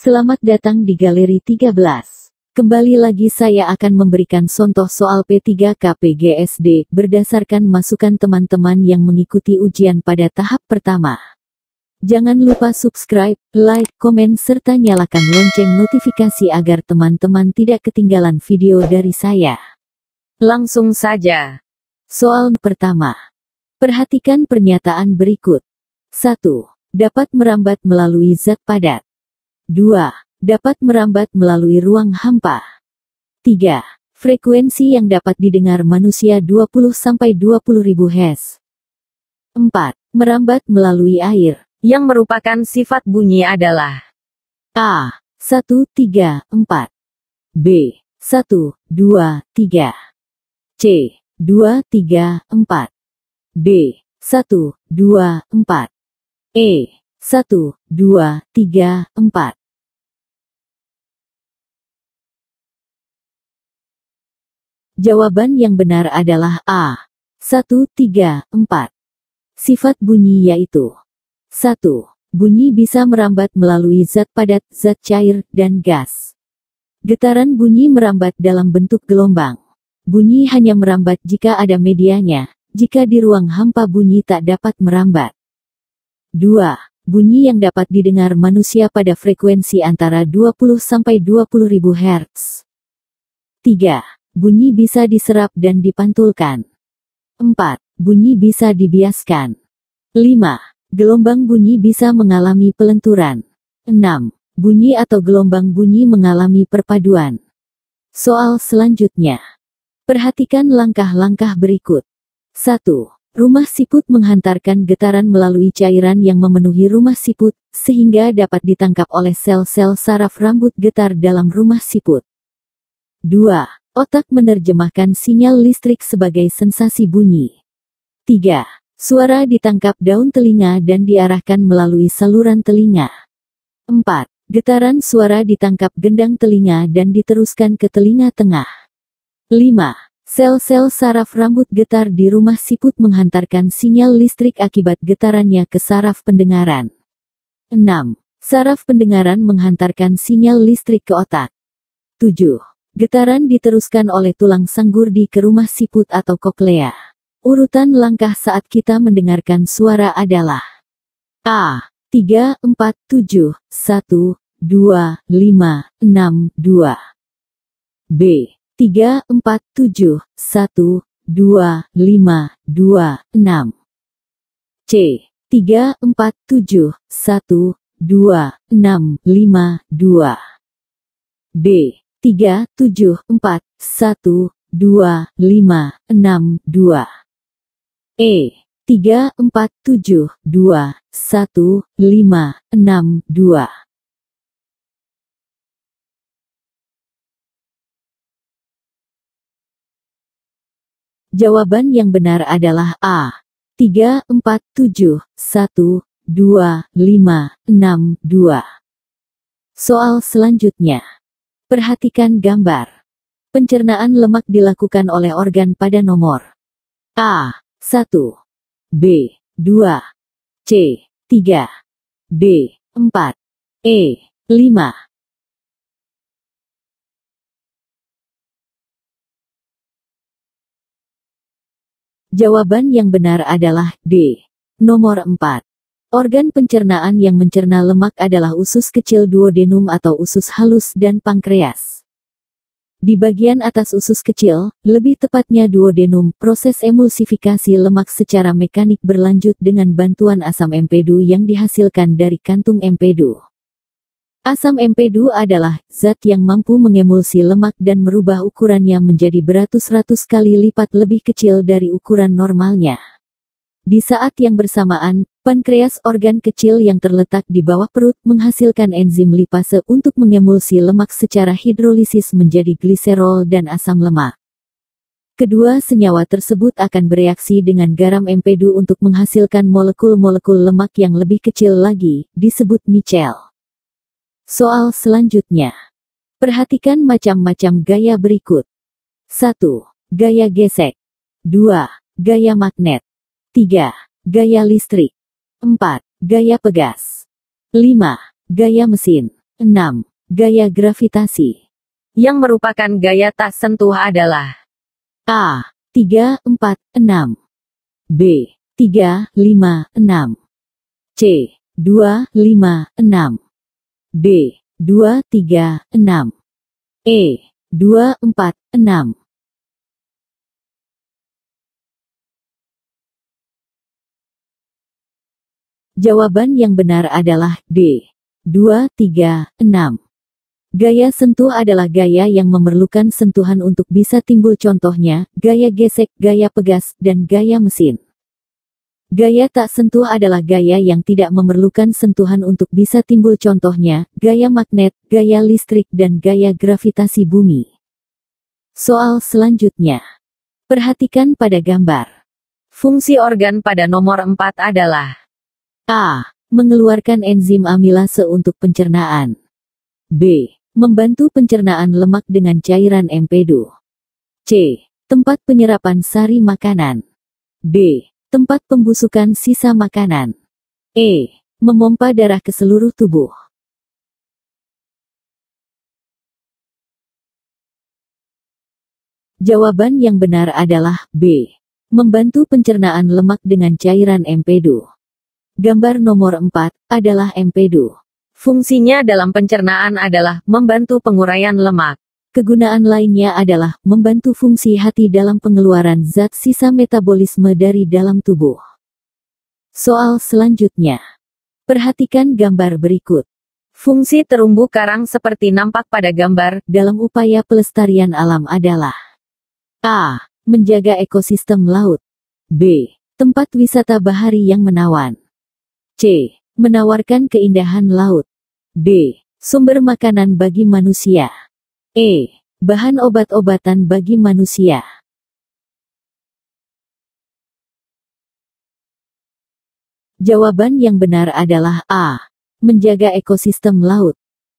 Selamat datang di Galeri 13. Kembali lagi saya akan memberikan contoh soal P3KPGSD berdasarkan masukan teman-teman yang mengikuti ujian pada tahap pertama. Jangan lupa subscribe, like, komen serta nyalakan lonceng notifikasi agar teman-teman tidak ketinggalan video dari saya. Langsung saja. Soal pertama. Perhatikan pernyataan berikut. 1. Dapat merambat melalui zat padat. 2. Dapat merambat melalui ruang hampa. 3. Frekuensi yang dapat didengar manusia 20-20.000 Hz. 4. Merambat melalui air. Yang merupakan sifat bunyi adalah A. 1, 3, 4. B. 1, 2, 3. C. 2, 3, 4. D. 1, 2, 4. E. 1, 2, 3, 4. Jawaban yang benar adalah A. 1, 3, 4. Sifat bunyi yaitu 1. Bunyi bisa merambat melalui zat padat, zat cair, dan gas. Getaran bunyi merambat dalam bentuk gelombang. Bunyi hanya merambat jika ada medianya, jika di ruang hampa bunyi tak dapat merambat. 2. Bunyi yang dapat didengar manusia pada frekuensi antara 20-20.000 Hz. 3. Bunyi bisa diserap dan dipantulkan. 4. Bunyi bisa dibiaskan. 5. Gelombang bunyi bisa mengalami pelenturan. 6. Bunyi atau gelombang bunyi mengalami perpaduan. Soal selanjutnya. Perhatikan langkah-langkah berikut. 1. Rumah siput menghantarkan getaran melalui cairan yang memenuhi rumah siput, sehingga dapat ditangkap oleh sel-sel saraf rambut getar dalam rumah siput. 2. Otak menerjemahkan sinyal listrik sebagai sensasi bunyi. 3. Suara ditangkap daun telinga dan diarahkan melalui saluran telinga. 4. Getaran suara ditangkap gendang telinga dan diteruskan ke telinga tengah. 5. Sel-sel saraf rambut getar di rumah siput menghantarkan sinyal listrik akibat getarannya ke saraf pendengaran. 6. Saraf pendengaran menghantarkan sinyal listrik ke otak. 7. Getaran diteruskan oleh tulang sanggurdi ke rumah siput atau koklea. Urutan langkah saat kita mendengarkan suara adalah A. 3, 4, 7, 1, 2, 5, 6, 2. B. 3, 4, 7, 1, 2, 5, 2, 6. C. 3, 4, 7, 1, 2, 6, 5, 2. D. 3, 7, 4, 1, 2, 5, 6, 2. E. 3, 4, 7, 2, 1, 5, 6, 2. Jawaban yang benar adalah A. 3, 4, 7, 1, 2, 5, 6, 2. Soal selanjutnya. Perhatikan gambar. Pencernaan lemak dilakukan oleh organ pada nomor A. 1. B. 2. C. 3. D. 4. E. 5. Jawaban yang benar adalah D. Nomor 4. Organ pencernaan yang mencerna lemak adalah usus kecil duodenum atau usus halus dan pankreas. Di bagian atas usus kecil, lebih tepatnya duodenum, proses emulsifikasi lemak secara mekanik berlanjut dengan bantuan asam empedu yang dihasilkan dari kantung empedu. Asam empedu adalah zat yang mampu mengemulsi lemak dan merubah ukurannya menjadi beratus-ratus kali lipat lebih kecil dari ukuran normalnya. Di saat yang bersamaan, pankreas, organ kecil yang terletak di bawah perut, menghasilkan enzim lipase untuk mengemulsi lemak secara hidrolisis menjadi gliserol dan asam lemak. Kedua senyawa tersebut akan bereaksi dengan garam empedu untuk menghasilkan molekul-molekul lemak yang lebih kecil lagi, disebut micel. Soal selanjutnya. Perhatikan macam-macam gaya berikut. 1. Gaya gesek. 2. Gaya magnet. 3. Gaya listrik. 4. Gaya pegas. 5. Gaya mesin. 6. Gaya gravitasi. Yang merupakan gaya tak sentuh adalah A. 3, 4, 6. B. 3, 5, 6. C. 2, 5, 6. D. 2, 3, 6. E. 2, 4, 6. Jawaban yang benar adalah D. 2, 3, 6. Gaya sentuh adalah gaya yang memerlukan sentuhan untuk bisa timbul, contohnya, gaya gesek, gaya pegas, dan gaya mesin. Gaya tak sentuh adalah gaya yang tidak memerlukan sentuhan untuk bisa timbul, contohnya, gaya magnet, gaya listrik, dan gaya gravitasi bumi. Soal selanjutnya. Perhatikan pada gambar. fungsi organ pada nomor 4 adalah A. Mengeluarkan enzim amilase untuk pencernaan. B. Membantu pencernaan lemak dengan cairan empedu. C. Tempat penyerapan sari makanan. D. Tempat pembusukan sisa makanan. E. Memompa darah ke seluruh tubuh. Jawaban yang benar adalah B. Membantu pencernaan lemak dengan cairan empedu. Gambar nomor 4 adalah empedu. fungsinya dalam pencernaan adalah membantu penguraian lemak. Kegunaan lainnya adalah membantu fungsi hati dalam pengeluaran zat sisa metabolisme dari dalam tubuh. Soal selanjutnya. Perhatikan gambar berikut. Fungsi terumbu karang seperti nampak pada gambar dalam upaya pelestarian alam adalah A. Menjaga ekosistem laut. B. Tempat wisata bahari yang menawan. C. Menawarkan keindahan laut. D. Sumber makanan bagi manusia. E. Bahan obat-obatan bagi manusia. Jawaban yang benar adalah A. Menjaga ekosistem laut.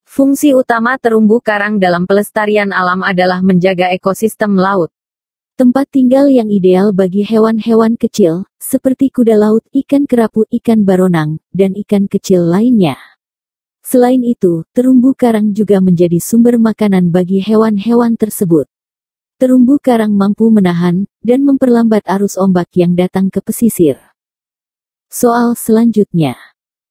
Fungsi utama terumbu karang dalam pelestarian alam adalah menjaga ekosistem laut. Tempat tinggal yang ideal bagi hewan-hewan kecil, seperti kuda laut, ikan kerapu, ikan baronang, dan ikan kecil lainnya. Selain itu, terumbu karang juga menjadi sumber makanan bagi hewan-hewan tersebut. Terumbu karang mampu menahan dan memperlambat arus ombak yang datang ke pesisir. Soal selanjutnya.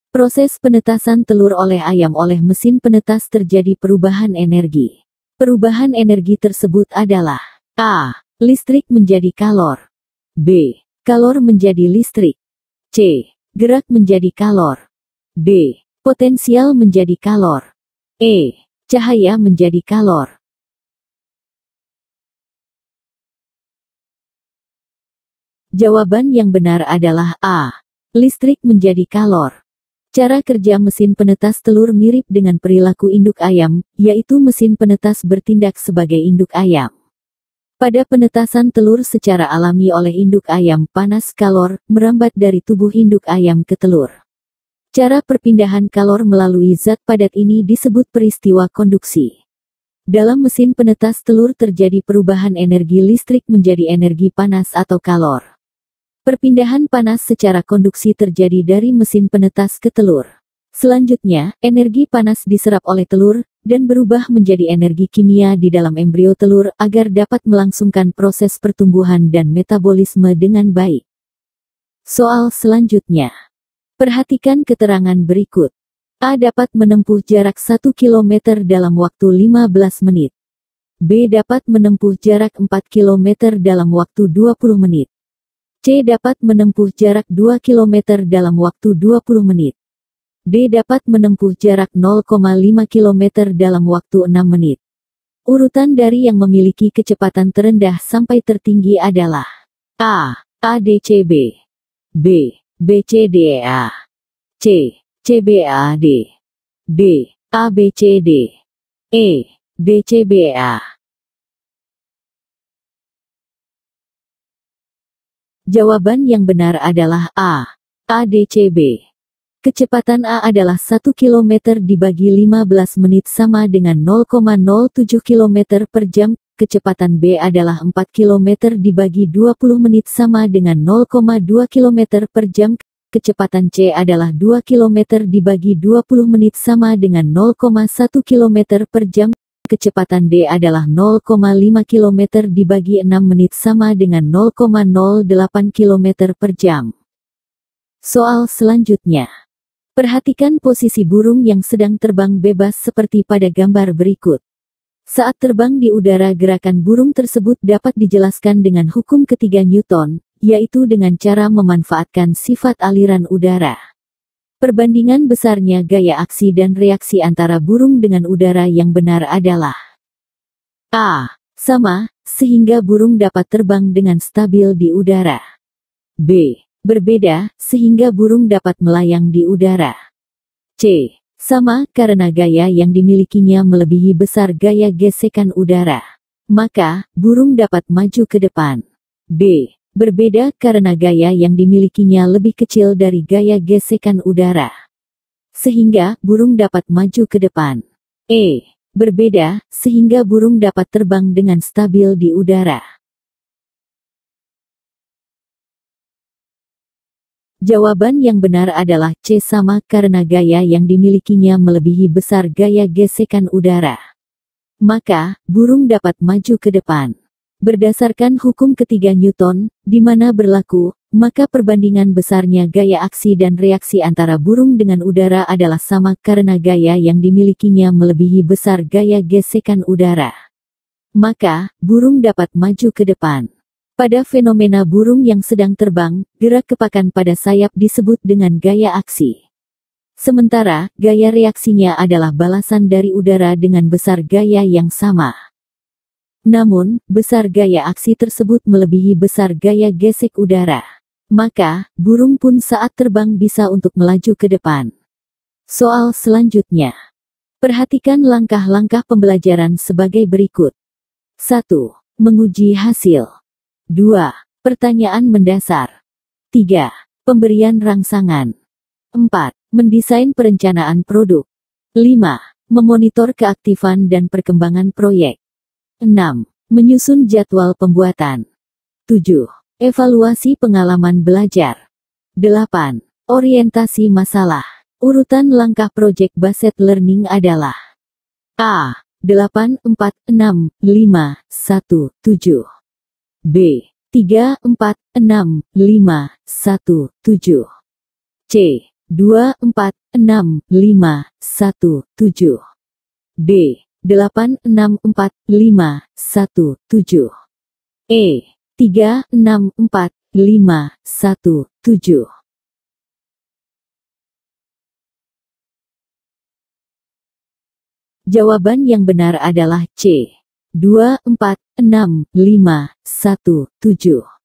Proses penetasan telur oleh ayam oleh mesin penetas terjadi perubahan energi. Perubahan energi tersebut adalah A. Listrik menjadi kalor. B. Kalor menjadi listrik. C. Gerak menjadi kalor. D. Potensial menjadi kalor. E. Cahaya menjadi kalor. Jawaban yang benar adalah A. Listrik menjadi kalor. Cara kerja mesin penetas telur mirip dengan perilaku induk ayam, yaitu mesin penetas bertindak sebagai induk ayam. Pada penetasan telur secara alami oleh induk ayam, panas kalor merambat dari tubuh induk ayam ke telur. Cara perpindahan kalor melalui zat padat ini disebut peristiwa konduksi. Dalam mesin penetas telur terjadi perubahan energi listrik menjadi energi panas atau kalor. Perpindahan panas secara konduksi terjadi dari mesin penetas ke telur. Selanjutnya, energi panas diserap oleh telur, dan berubah menjadi energi kimia di dalam embrio telur agar dapat melangsungkan proses pertumbuhan dan metabolisme dengan baik. Soal selanjutnya. Perhatikan keterangan berikut. A dapat menempuh jarak 1 km dalam waktu 15 menit. B dapat menempuh jarak 4 km dalam waktu 20 menit. C dapat menempuh jarak 2 km dalam waktu 20 menit. D dapat menempuh jarak 0,5 km dalam waktu 6 menit. Urutan dari yang memiliki kecepatan terendah sampai tertinggi adalah A. ADCB. B. BCDA. C. CBAD. D. ABCD. E. DCBA. Jawaban yang benar adalah A. ADCB. Kecepatan A adalah 1 km dibagi 15 menit sama dengan 0,07 km per jam. Kecepatan B adalah 4 km dibagi 20 menit sama dengan 0,2 km per jam. kecepatan C adalah 2 km dibagi 20 menit sama dengan 0,1 km per jam. Kecepatan D adalah 0,5 km dibagi 6 menit sama dengan 0,08 km per jam. Soal selanjutnya. Perhatikan posisi burung yang sedang terbang bebas seperti pada gambar berikut. Saat terbang di udara, gerakan burung tersebut dapat dijelaskan dengan hukum ketiga Newton, yaitu dengan cara memanfaatkan sifat aliran udara. Perbandingan besarnya gaya aksi dan reaksi antara burung dengan udara yang benar adalah A. Sama, sehingga burung dapat terbang dengan stabil di udara. B. Berbeda, sehingga burung dapat melayang di udara. C. Sama, karena gaya yang dimilikinya melebihi besar gaya gesekan udara. Maka, burung dapat maju ke depan. B. Berbeda, karena gaya yang dimilikinya lebih kecil dari gaya gesekan udara. Sehingga, burung dapat maju ke depan. E. Berbeda, sehingga burung dapat terbang dengan stabil di udara. Jawaban yang benar adalah C. Sama, karena gaya yang dimilikinya melebihi besar gaya gesekan udara. Maka, burung dapat maju ke depan. Berdasarkan hukum ketiga Newton, di mana berlaku, maka perbandingan besarnya gaya aksi dan reaksi antara burung dengan udara adalah sama karena gaya yang dimilikinya melebihi besar gaya gesekan udara. Maka, burung dapat maju ke depan. Pada fenomena burung yang sedang terbang, gerak kepakan pada sayap disebut dengan gaya aksi. Sementara, gaya reaksinya adalah balasan dari udara dengan besar gaya yang sama. Namun, besar gaya aksi tersebut melebihi besar gaya gesek udara. Maka, burung pun saat terbang bisa untuk melaju ke depan. Soal selanjutnya. Perhatikan langkah-langkah pembelajaran sebagai berikut. 1. Menguji hasil. 2. Pertanyaan mendasar. 3. Pemberian rangsangan. 4. Mendesain perencanaan produk. 5. Memonitor keaktifan dan perkembangan proyek. 6. Menyusun jadwal pembuatan. 7. Evaluasi pengalaman belajar. 8. Orientasi masalah. Urutan langkah project based learning adalah A. 8, 4, 6, 5, 1, 7. B. 3, 4, 6, 5, 1, 7. C. 2, 4, 6, 5, 1, 7. D. 8, 6, 4, 5, 1, 7. E. 3, 6, 4, 5, 1, 7. Jawaban yang benar adalah C. 2, 4, 6, 5, 1, 7.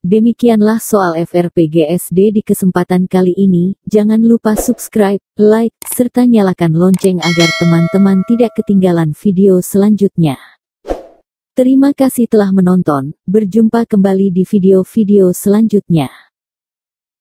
Demikianlah soal FRPGSD di kesempatan kali ini. Jangan lupa subscribe, like, serta nyalakan lonceng agar teman-teman tidak ketinggalan video selanjutnya. Terima kasih telah menonton. Berjumpa kembali di video-video selanjutnya.